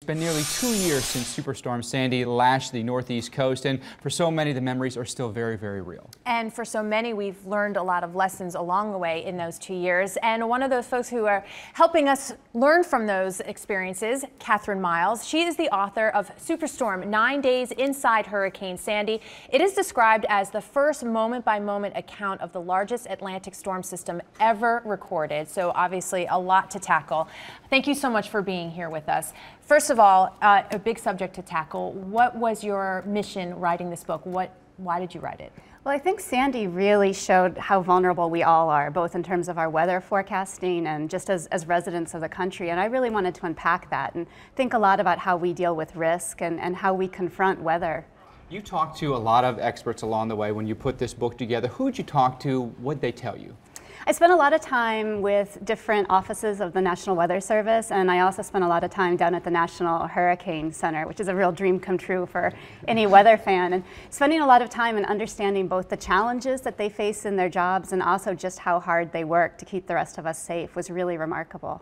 been nearly 2 years since Superstorm Sandy lashed the northeast coast, and for so many, the memories are still very, very real. And for so many, we've learned a lot of lessons along the way in those 2 years. And one of those folks who are helping us learn from those experiences, Catherine Miles. She is the author of Superstorm: 9 Days Inside Hurricane Sandy. It is described as the first moment-by-moment account of the largest Atlantic storm system ever recorded. So obviously a lot to tackle. Thank you so much for being here with us. First of all, a big subject to tackle. What was your mission writing this book? Why did you write it? Well, I think Sandy really showed how vulnerable we all are, both in terms of our weather forecasting and just as residents of the country. And I really wanted to unpack that and think a lot about how we deal with risk and how we confront weather. You talked to a lot of experts along the way when you put this book together. Who did you talk to? What did they tell you? I spent a lot of time with different offices of the National Weather Service, and I also spent a lot of time down at the National Hurricane Center, which is a real dream come true for any weather fan. And spending a lot of time in understanding both the challenges that they face in their jobs and also just how hard they work to keep the rest of us safe was really remarkable.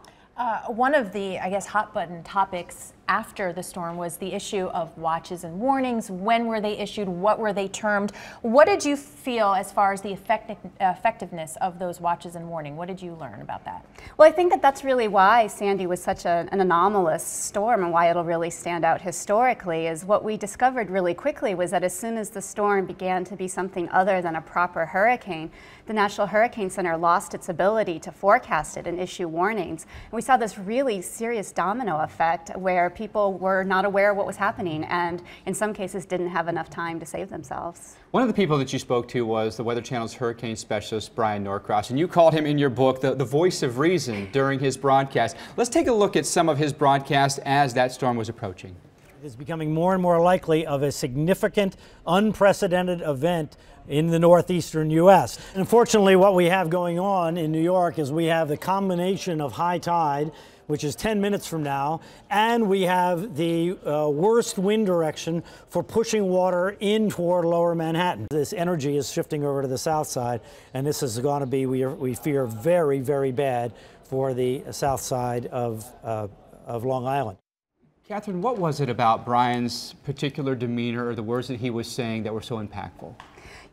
One of the, I guess, hot button topics after the storm was the issue of watches and warnings. When were they issued? What were they termed? What did you feel as far as the effectiveness of those watches and warning? What did you learn about that? Well, I think that that's really why Sandy was such an anomalous storm and why it'll really stand out historically. Is what we discovered really quickly was that as soon as the storm began to be something other than a proper hurricane, the National Hurricane Center lost its ability to forecast it and issue warnings. And we saw this really serious domino effect where people were not aware of what was happening and in some cases didn't have enough time to save themselves. One of the people that you spoke to was the Weather Channel's hurricane specialist, Brian Norcross, and you called him in your book the voice of reason during his broadcast. Let's take a look at some of his broadcasts as that storm was approaching. It is becoming more and more likely of a significant, unprecedented event in the northeastern U.S. Unfortunately, what we have going on in New York is we have the combination of high tide, which is 10 minutes from now, and we have the worst wind direction for pushing water in toward lower Manhattan. This energy is shifting over to the south side, and this is going to be, we fear, very, very bad for the south side of Long Island. Catherine, what was it about Brian's particular demeanor or the words that he was saying that were so impactful?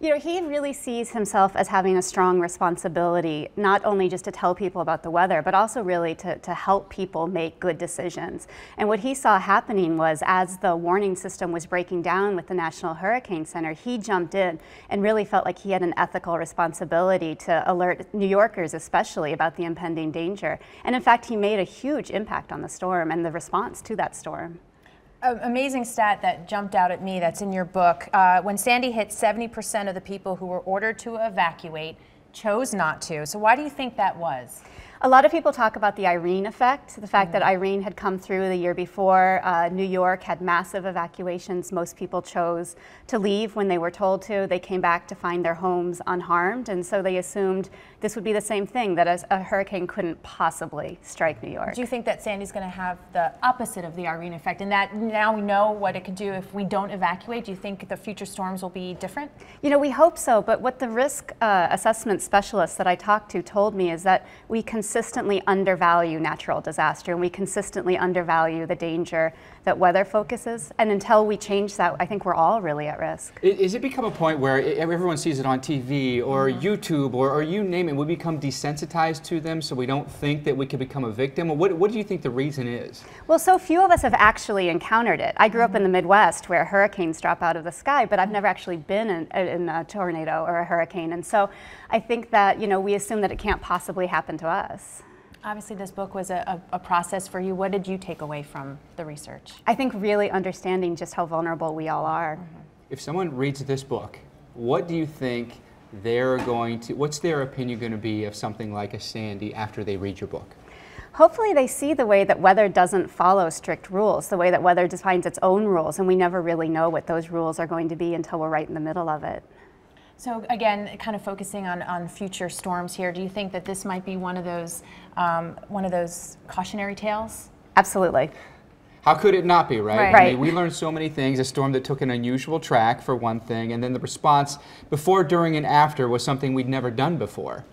You know, he really sees himself as having a strong responsibility, not only just to tell people about the weather, but also really to help people make good decisions. And what he saw happening was as the warning system was breaking down with the National Hurricane Center, he jumped in and really felt like he had an ethical responsibility to alert New Yorkers especially about the impending danger. And in fact, he made a huge impact on the storm and the response to that storm. Amazing stat that jumped out at me that's in your book. When Sandy hit, 70% of the people who were ordered to evacuate chose not to. So why do you think that was? A lot of people talk about the Irene effect, the fact that Irene had come through the year before. New York had massive evacuations. Most people chose to leave when they were told to. They came back to find their homes unharmed, and so they assumed this would be the same thing, that a hurricane couldn't possibly strike New York. Do you think that Sandy's going to have the opposite of the Irene effect, and that now we know what it could do if we don't evacuate? Do you think the future storms will be different? You know, we hope so, but what the risk assessment specialists that I talked to told me is that we consistently undervalue natural disaster, and we consistently undervalue the danger that weather focuses. And until we change that, I think we're all really at risk. Is it become a point where everyone sees it on TV or YouTube or you name it, we become desensitized to them so we don't think that we could become a victim? Or what do you think the reason is? Well, so few of us have actually encountered it. I grew up in the Midwest where hurricanes drop out of the sky, but I've never actually been in a tornado or a hurricane. And so I think that, you know, we assume that it can't possibly happen to us. Obviously, this book was a process for you. What did you take away from the research? I think really understanding just how vulnerable we all are. If someone reads this book, what do you think what's their opinion going to be of something like a Sandy after they read your book? Hopefully they see the way that weather doesn't follow strict rules, the way that weather defines its own rules, and we never really know what those rules are going to be until we're right in the middle of it. So again, kind of focusing on future storms here, do you think that this might be one of those cautionary tales? Absolutely. How could it not be, right? Right. I mean, we learned so many things. A storm that took an unusual track, for one thing, and then the response before, during, and after was something we'd never done before.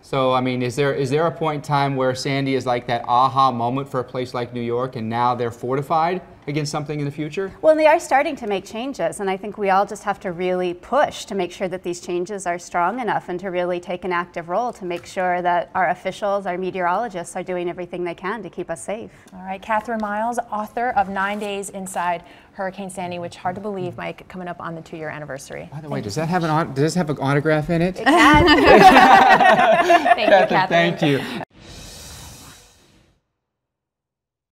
So, I mean, is there a point in time where Sandy is like that aha moment for a place like New York, and now they're fortified against something in the future? Well, they are starting to make changes, and I think we all just have to really push to make sure that these changes are strong enough and to really take an active role to make sure that our officials, our meteorologists are doing everything they can to keep us safe. All right, Catherine Miles, author of 9 Days Inside Hurricane Sandy, which hard to believe, Mike, coming up on the 2-year anniversary. By the way, does that have an autograph in it? It can. Thank you, Catherine. Thank you.